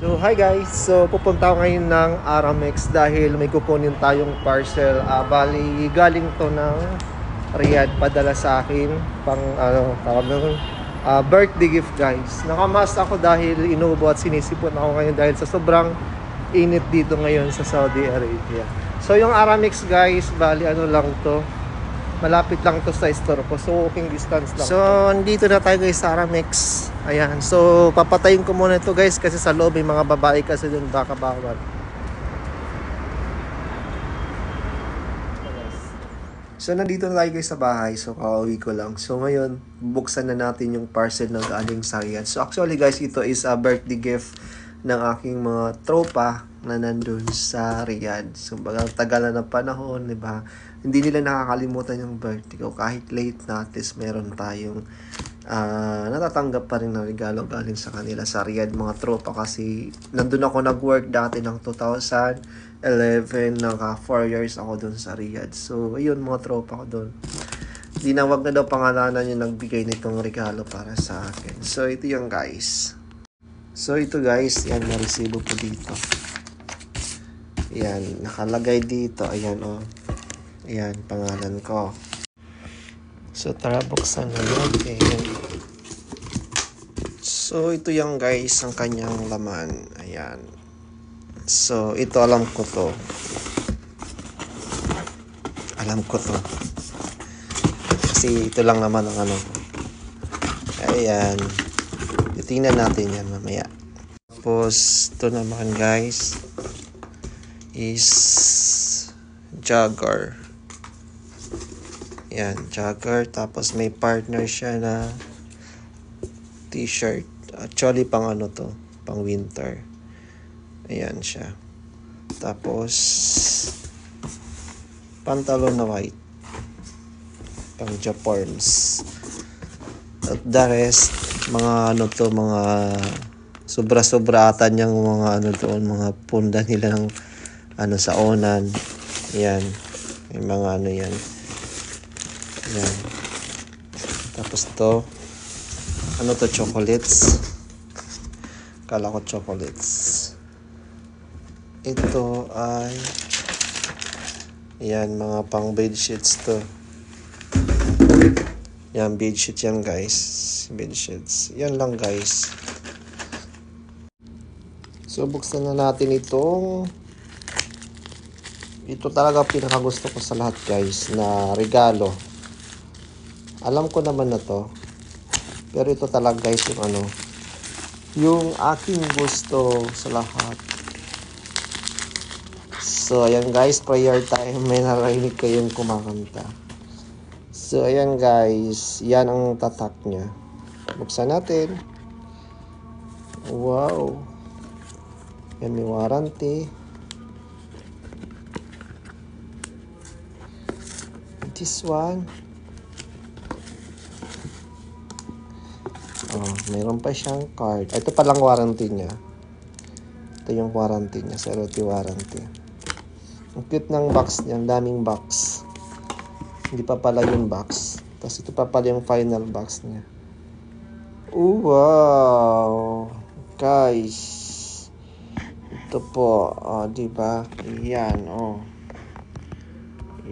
So hi guys, so pupunta ako ngayon ng Aramex dahil may kukunin tayong parcel. Bali galing to ng Riyadh, padala sa akin pang tawag doon, birthday gift guys. Nakamas ako dahil inuubo at sinisipon ako ngayon dahil sa sobrang init dito ngayon sa Saudi Arabia. So yung Aramex guys, bali ano lang to, malapit lang to sa store ko. So walking distance lang. So andito na tayo guys sa Aramex. Ayan. So papatayin ko muna ito guys kasi sa loob may mga babae kasi doon baka bawal. So nandito na tayo guys sa bahay. So kauwi ko lang. So ngayon buksan na natin yung parcel na galing sa Riyadh. So actually guys, ito is a birthday gift ng aking mga tropa na nandun sa Riyadh. So bagang tagal na ng panahon, di ba? Hindi nila nakakalimutan yung birthday ko. Kahit late na, at least meron tayong natatanggap pa rin na regalo galing sa kanila sa Riyadh, mga tropa. Kasi nandun ako nag-work dati ng 2011. Naka 4 years ako dun sa Riyadh. So ayun, mga tropa ko dun. Dinawag na daw pangalanan yung nagbigay nitong regalo para sa akin. So ito yung guys. So ito guys, yan, na-resibo po dito. Yan, nakalagay dito. Ayan o. Ayan, pangalan ko. So tara, buksan na natin. So ito yung guys, ang kanyang laman. Ayan. So ito alam ko to. Alam ko to. Kasi ito lang naman ang ano. Ayan. Tingnan natin yan mamaya. Tapos ito naman guys is jogger. Yan, jogger. Tapos may partner siya na t-shirt. Actually pang ano to, pang winter. Ayan siya. Tapos pantalon na white, pang Japons. At the rest, mga ano to, mga sobra-sobra ata niyang mga ano doon, mga punda nila ng ano sa onan. Yan. May mga ano yan. Yan. Tapos to, ano to, chocolates. Kala ko chocolates. Ito ay yan, mga pang bedsheets to. Yan, bedsheets yan guys. Bedsheets. Yan lang guys. So, buksan na natin itong. Ito talaga pinakagusto ko sa lahat guys na regalo. Alam ko naman na to. Pero ito talaga guys yung ano. Yung aking gusto sa lahat. So, ayan guys. Prayer time. May narinig kayong kumakanta. So, ayan guys. Yan ang tatak niya. Buksan natin. Wow. Yan, may warranty. This one. Oh, mayroon pa siyang card. Ito palang warranty niya. Ito yung warranty niya. Zero warranty. Ang cute ng box niya. Ang daming box. Hindi pa pala yung box. Tapos ito pa pala yung final box niya. Oh, wow. Guys. Ito po. Oh, diba? Yan. Oh.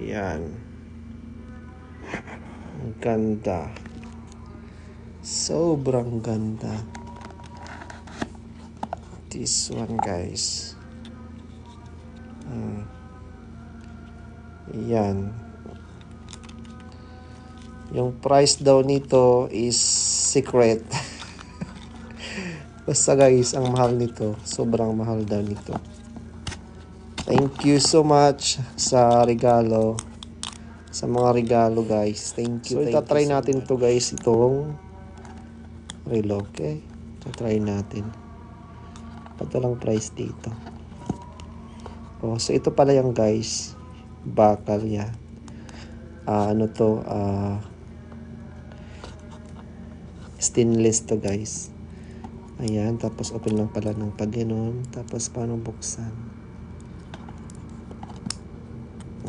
Yan. Ang ganda. Sobrang ganda. This one guys. Yan. Yung price daw nito is secret. Basta guys, ang mahal nito. Sobrang mahal daw nito. Thank you so much sa regalo. Sa mga regalo guys. Thank you. So itatry natin to guys. Itong relo. Okay? Itatry natin. Ito lang price dito. Oh, so ito pala yung guys. Bakal yan. Ano to? Stainless to guys. Ayan. Tapos open lang pala ng pag ganun. Tapos paano buksan?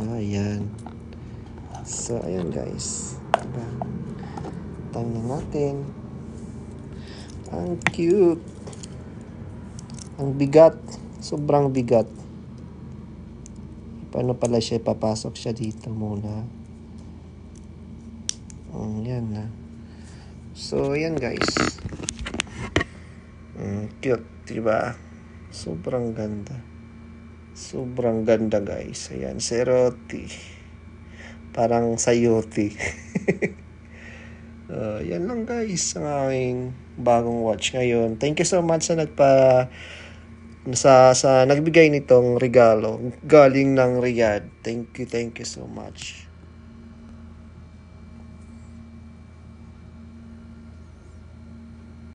Ayan. So ayan guys. Diba? Tingnan natin. Ang cute. Ang bigat. Sobrang bigat. Paano pala siya? Papasok siya dito muna. Yan na. So, yan guys. Cute, diba? Sobrang ganda. Sobrang ganda guys. Ayan, seroti. Parang sayote. Yan lang guys ang aking bagong watch ngayon. Thank you so much sa nagbigay nitong regalo galing ng Riyadh. Thank you so much.